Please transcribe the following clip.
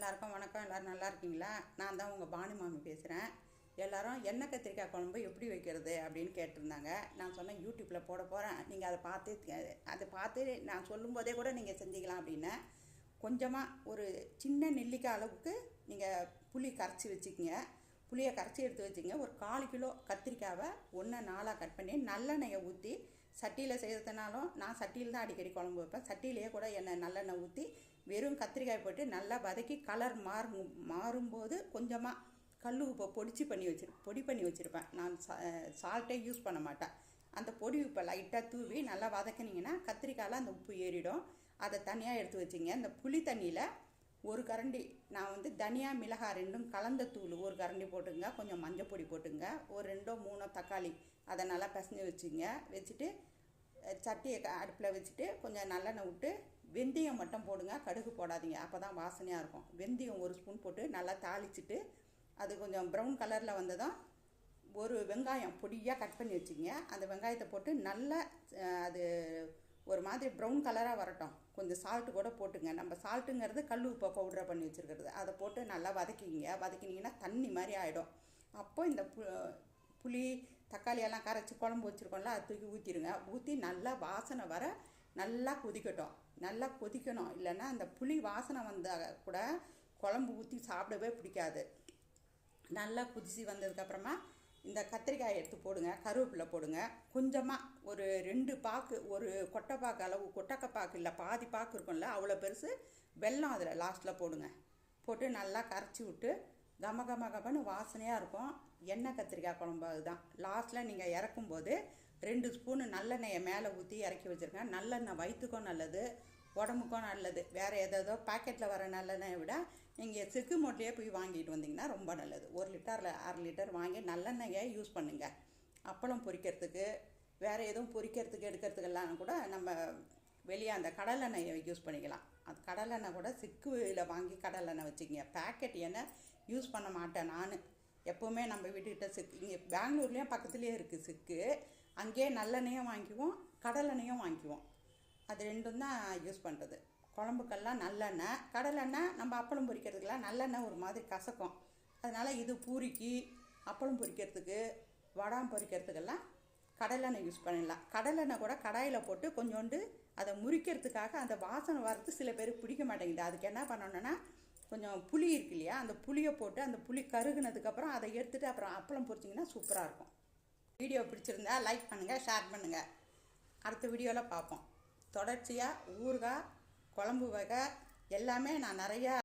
எல்லாருக்கும் வணக்கம். எல்லோரும் நல்லா இருக்கீங்களா? நான் தான் உங்கள் பானு மாமி பேசுகிறேன். எல்லோரும் எண்ணெய் கத்திரிக்காய் குழம்பு எப்படி வைக்கிறது அப்படின்னு கேட்டிருந்தாங்க. நான் சொன்னேன் யூடியூப்பில் போட போகிறேன், நீங்கள் அதை பார்த்து நான் சொல்லும்போதே கூட நீங்கள் செஞ்சுக்கலாம் அப்படின்னு. கொஞ்சமாக ஒரு சின்ன நெல்லிக்காய் அளவுக்கு நீங்கள் புளி கரைச்சி வச்சுக்கிங்க. புளியை கரைச்சி எடுத்து வச்சுங்க. ஒரு 1/4 கிலோ கத்திரிக்காவை 1/4 கட் பண்ணி நல்லெண்ணெயை ஊற்றி, சட்டியில் செய்கிறதுனாலும் நான் சட்டியில் தான் அடிக்கடி குழம்பு வைப்பேன். சட்டியிலேயே கூட நல்லெண்ணெய் ஊற்றி வெறும் கத்திரிக்காய் போட்டு நல்லா வதக்கி கலர் மாறும்போது கொஞ்சமாக கல் உப்பை பொடி பண்ணி வச்சுருப்பேன். நான் சால்ட்டே யூஸ் பண்ண மாட்டேன். அந்த பொடி உப்பை லைட்டாக தூவி நல்லா வதக்கினீங்கன்னா கத்திரிக்காயில் அந்த உப்பு ஏறிடும். அதை தனியாக எடுத்து வச்சுங்க. இந்த புளி தண்ணியில் ஒரு கரண்டி நான் தனியா மிளகாய் ரெண்டும் கலந்த தூள் ஒரு கரண்டி போட்டுங்க. கொஞ்சம் மஞ்சள் பொடி போட்டுங்க. ஒரு 2-3 தக்காளி அதை நல்லா பிசைஞ்சு வச்சுட்டு சட்டியை அடுப்பில் வச்சுட்டு கொஞ்சம் நல்லெண்ணெய் விட்டு வெந்தயம் மட்டும் போடுங்க. கடுகு போடாதீங்க, அப்போ தான் வாசனையாக இருக்கும். வெந்தயம் 1 ஸ்பூன் போட்டு நல்லா தாளிச்சிட்டு அது கொஞ்சம் ப்ரௌன் கலரில் வந்ததும் ஒரு வெங்காயம் பொடியாக கட் பண்ணி வச்சுங்க. அந்த வெங்காயத்தை போட்டு நல்லா அது ஒரு மாதிரி ப்ரௌன் கலராக வரட்டும். கொஞ்சம் சால்ட்டு கூட போட்டுங்க. நம்ம சால்ட்டுங்கிறது கல் உப்பை பவுடரை பண்ணி வச்சுருக்கிறது. அதை போட்டு நல்லா வதக்கினீங்கன்னா தண்ணி மாதிரி ஆகிடும். அப்போ இந்த புளி தக்காளியெல்லாம் கரைச்சி குழம்பு வச்சுருக்கோம்ல, அது தூக்கி ஊற்றிடுங்க. ஊற்றி நல்லா வாசனை வர நல்லா கொதிக்கட்டும். நல்லா கொதிக்கணும், இல்லைன்னா அந்த புளி வாசனை வந்தால் கூட குழம்பு ஊற்றி சாப்பிடவே பிடிக்காது. நல்லா கொதிச்சு வந்ததுக்கப்புறமா இந்த கத்திரிக்காயை எடுத்து போடுங்க. கருவேப்பிலை போடுங்க. கொஞ்சமாக ஒரு 2 பாக்கு, ஒரு கொட்டைப்பாக்கு அளவு, கொட்டக்கப்பாக்கு இல்லை பாதி பாக்கு இருக்கும்ல, அவ்வளோ பெருசு வெல்லம் அதில் லாஸ்ட்டில் போடுங்க. போட்டு நல்லா கரைச்சி விட்டு கமன்னு வாசனையாக இருக்கும். எண்ணெய் கத்திரிக்காய் குழம்பு அதுதான். லாஸ்ட்டில் நீங்கள் இறக்கும்போது 2 ஸ்பூனு நல்லெண்ணெயை மேலே ஊற்றி இறக்கி வச்சுருங்க. நல்லெண்ணெய் வயிற்றுக்கும் நல்லது, உடம்புக்கும் நல்லது. வேறு ஏதோ பாக்கெட்டில் வர நல்லெண்ணெயை விட நீங்கள் செக்கு மூட்டையே போய் வாங்கிட்டு வந்தீங்கன்னா ரொம்ப நல்லது. 1 லிட்டரில் 1/2 லிட்டர் வாங்கி நல்லெண்ணெயை யூஸ் பண்ணுங்கள். அப்பளம் பொரிக்கிறதுக்கு, வேறு எதுவும் பொரிக்கிறதுக்கு எடுக்கிறதுக்கெல்லாம் கூட நம்ம வெளியே அந்த கடலெண்ணெயை யூஸ் பண்ணிக்கலாம். அது கடலெண்ணெய் கூட சிக்குவில் வாங்கி கடலெண்ணெய் வச்சுக்கிங்க. பேக்கெட் எண்ணெய் யூஸ் பண்ண மாட்டேன் நான். எப்போவுமே நம்ம வீட்டுக்கிட்ட சிக்கு, இங்கே பெங்களூர்லேயும் பக்கத்துலேயே இருக்குது சிக்கு. அங்கேயே நல்லெண்ணெயும் வாங்கிக்குவோம், கடலெண்ணெயும் வாங்கிக்குவோம். அது ரெண்டும் தான் யூஸ் பண்ணுறது. குழம்புக்கெல்லாம் நல்லெண்ணெய். கடலெண்ணெய் நம்ம அப்பளம் பொரிக்கிறதுக்கெல்லாம் நல்லெண்ணெய் ஒரு மாதிரி கசக்கும். அதனால் இது பூரிக்கு, அப்பளம் பொரிக்கிறதுக்கு, வடாம் பொரிக்கிறதுக்கெல்லாம் கடலெண்ணெய் யூஸ் பண்ணிடலாம். கடலெண்ணெய் கூட கடாயில் போட்டு கொஞ்சோண்டு அதை முறிக்கிறதுக்காக அந்த வாசனை வர்றது சில பேருக்கு பிடிக்க மாட்டேங்குது. அதுக்கு என்ன பண்ணணுன்னா, கொஞ்சம் புளி இருக்கு இல்லையா, அந்த புளியை போட்டு அந்த புளி கருகுனதுக்கப்புறம் அதை எடுத்துகிட்டு அப்புறம் அப்பளம் பொரிச்சிங்கன்னா சூப்பராக இருக்கும். வீடியோ பிடிச்சிருந்தா லைக் பண்ணுங்கள், ஷேர் பண்ணுங்கள். அடுத்த வீடியோவில் பார்ப்போம். தொடர்ச்சியாக ஊறுகாய், குழம்பு வகை எல்லாமே நான் நிறையா